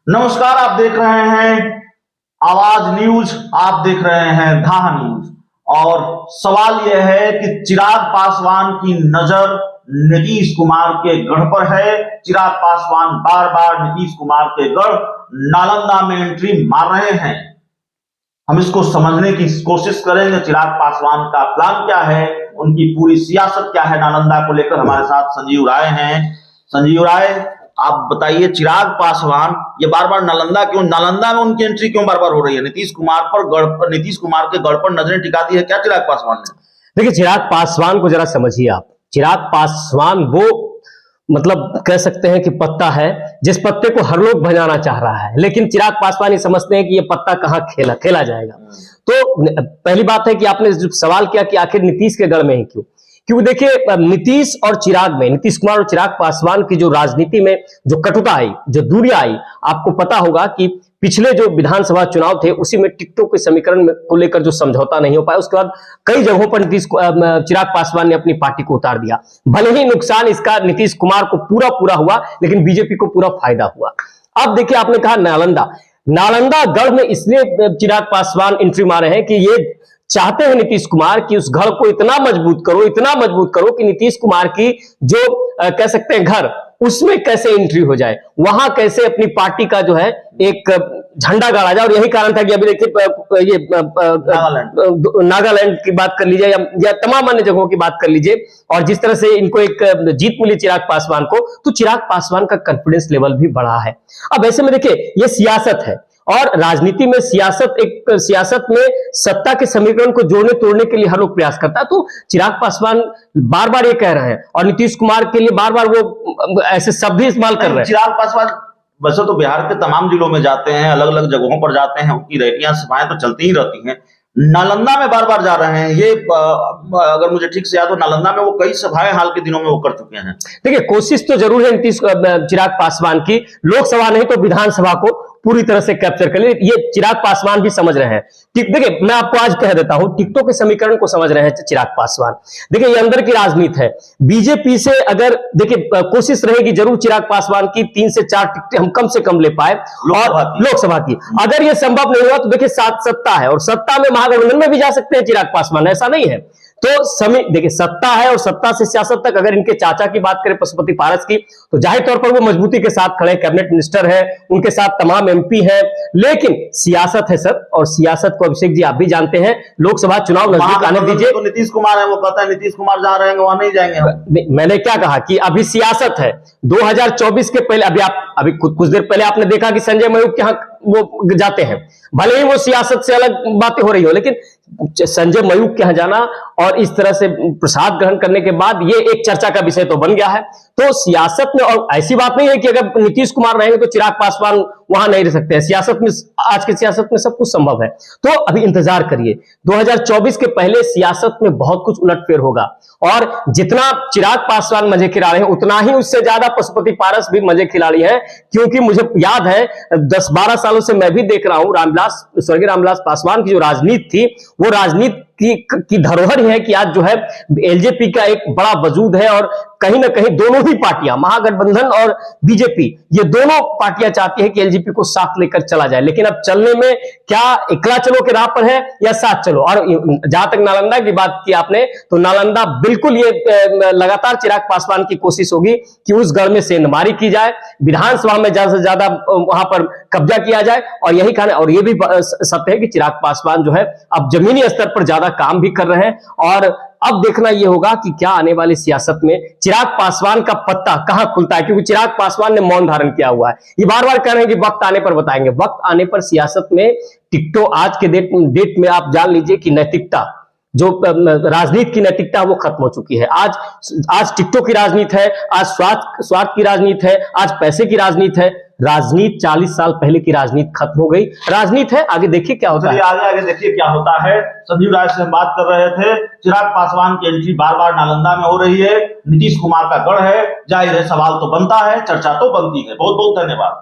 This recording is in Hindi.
नमस्कार, आप देख रहे हैं आवाज न्यूज, आप देख रहे हैं धाहा न्यूज। और सवाल यह है कि चिराग पासवान की नजर नीतीश कुमार के गढ़ पर है। चिराग पासवान बार बार नीतीश कुमार के गढ़ नालंदा में एंट्री मार रहे हैं। हम इसको समझने की कोशिश करेंगे। चिराग पासवान का प्लान क्या है, उनकी पूरी सियासत क्या है नालंदा को लेकर। हमारे साथ संजीव राय हैं। संजीव राय, आप बताइए, चिराग पासवान ये बार बार नालंदा में उनकी एंट्री क्यों बार बार हो रही है? नीतीश कुमार के गढ़ पर नजरें टिका दी है क्या चिराग पासवान ने? देखिए, चिराग पासवान को जरा समझिए आप। चिराग पासवान वो मतलब कह सकते हैं कि पत्ता है जिस पत्ते को हर लोग भजाना चाह रहा है, लेकिन चिराग पासवान ये समझते हैं कि ये पत्ता कहाँ खेला जाएगा। तो पहली बात है कि आपने जो सवाल किया कि आखिर नीतीश के गढ़ में ही क्यों, क्योंकि देखिए नीतीश कुमार और चिराग पासवान की जो राजनीति में जो कटुता आई, जो दूरियां आई, आपको पता होगा कि पिछले जो विधानसभा चुनाव थे उसी में टिकटों के समीकरण को लेकर जो समझौता नहीं हो पाया, उसके बाद कई जगहों पर चिराग पासवान ने अपनी पार्टी को उतार दिया। भले ही नुकसान इसका नीतीश कुमार को पूरा हुआ, लेकिन बीजेपी को पूरा फायदा हुआ। अब देखिए, आपने कहा नालंदा गढ़ में इसलिए चिराग पासवान एंट्री मारे हैं कि ये चाहते हैं नीतीश कुमार कि उस घर को इतना मजबूत करो कि नीतीश कुमार की जो कह सकते हैं घर, उसमें कैसे एंट्री हो जाए, वहां कैसे अपनी पार्टी का जो है एक झंडा गाड़ा जाए। और यही कारण था कि अभी देखिए ये नागालैंड की बात कर लीजिए या तमाम अन्य जगहों की बात कर लीजिए, और जिस तरह से इनको एक जीत मिली चिराग पासवान को, तो चिराग पासवान का कॉन्फिडेंस लेवल भी बढ़ा है। अब ऐसे में देखिए, ये सियासत है और राजनीति में सियासत में सत्ता के समीकरण को जोड़ने तोड़ने के लिए हर लोग प्रयास करता है। तो चिराग पासवान बार बार ये कह रहे हैं और नीतीश कुमार के लिए बार बार वो ऐसे शब्द भी इस्तेमाल कर रहे हैं। चिराग पासवान वैसे तो बिहार के तमाम जिलों में जाते हैं, अलग अलग जगहों पर जाते हैं, उनकी रैलियां सभाएं तो चलती ही रहती हैं। नालंदा में बार बार जा रहे हैं ये, अगर मुझे ठीक से याद हो, नालंदा में वो कई सभाएं हाल के दिनों में वो कर चुके हैं। देखिए, कोशिश तो जरूर है चिराग पासवान की, लोकसभा नहीं तो विधानसभा को पूरी तरह से कैप्चर कर ले, ये चिराग पासवान भी समझ रहे हैं। देखिए, मैं आपको आज कह देता हूं, टिकटों के समीकरण को समझ रहे हैं चिराग पासवान। देखिए, ये अंदर की राजनीति है। बीजेपी से अगर देखिए कोशिश रहेगी जरूर चिराग पासवान की 3 से 4 टिकटें हम कम से कम ले पाए लोकसभा की। अगर ये संभव नहीं हुआ तो देखिए सत्ता है, और सत्ता में महागठबंधन में भी जा सकते हैं चिराग पासवान, ऐसा नहीं है। तो समय देखिए, सत्ता है और सत्ता से सियासत तक। अगर इनके चाचा की बात करें पशुपति पारस की, तो जाहिर तौर पर वो मजबूती के साथ खड़े, कैबिनेट मिनिस्टर है, उनके साथ तमाम एमपी है, लेकिन सियासत है सर, और सियासत को अभिषेक जी आप भी जानते हैं। लोकसभा चुनाव नजदीक आने दीजिए। तो नीतीश कुमार है, वो कहता है नीतीश कुमार जा रहे हैं, वहां नहीं जाएंगे। मैंने क्या कहा कि अभी सियासत है। 2024 के पहले अभी कुछ देर पहले आपने देखा कि संजय मयूख के यहाँ वो जाते हैं, भले ही वो सियासत से अलग बातें हो रही हो, लेकिन संजय मयूख के यहाँ जाना और इस तरह से प्रसाद ग्रहण करने के बाद ये एक चर्चा का विषय तो बन गया है। तो सियासत में, और ऐसी बात नहीं है कि अगर नीतीश कुमार रहेंगे तो चिराग पासवान वहां नहीं रह सकते हैं। सियासत में, आज की सियासत में सब कुछ संभव है। तो अभी इंतजार करिए, 2024 के पहले सियासत में बहुत कुछ उलटफेर होगा, और जितना चिराग पासवान मजे खिला रहे हैं उतना ही उससे ज्यादा पशुपति पारस भी मजे खिला रही है। क्योंकि मुझे याद है 10-12 सालों से मैं भी देख रहा हूं स्वर्गीय रामविलास पासवान की जो राजनीति थी, वो राजनीति की धरोहर है कि आज जो है एलजेपी का एक बड़ा वजूद है, और कहीं ना कहीं दोनों ही पार्टियां, महागठबंधन और बीजेपी, ये दोनों पार्टियां चाहती है कि एलजेपी को साथ लेकर चला जाए। लेकिन अब चलने में क्या एकला चलो के राह पर है या साथ चलो? और जहां तक नालंदा की बात की आपने, तो नालंदा बिल्कुल ये लगातार चिराग पासवान की कोशिश होगी कि उस गढ़ में सेंधमारी की जाए, विधानसभा में ज्यादा से ज्यादा वहां पर कब्जा किया जाए। और यही कारण, और ये भी सत्य है कि चिराग पासवान जो है अब जमीनी स्तर पर ज्यादा काम भी कर रहे हैं। और अब देखना यह होगा कि क्या आने वाली सियासत में चिराग पासवान का पत्ता कहां खुलता है, क्योंकि चिराग पासवान ने मौन धारण किया हुआ है। ये बार बार कह रहे हैं कि वक्त आने पर बताएंगे। वक्त आने पर सियासत में टिकटों, आज के डेट में आप जान लीजिए कि नैतिकता, जो राजनीति की नैतिकता, वो खत्म हो चुकी है। आज टिकटों की राजनीति है, आज स्वार्थ की राजनीति है, आज पैसे की राजनीति है। राजनीति 40 साल पहले की राजनीति खत्म हो गई। राजनीति है, आगे देखिए क्या होता है। आगे देखिए क्या होता है। संजीव राय से हम बात कर रहे थे। चिराग पासवान की एंट्री बार बार नालंदा में हो रही है, नीतीश कुमार का गढ़ है, जाहिर है सवाल तो बनता है, चर्चा तो बनती है। बहुत बहुत धन्यवाद।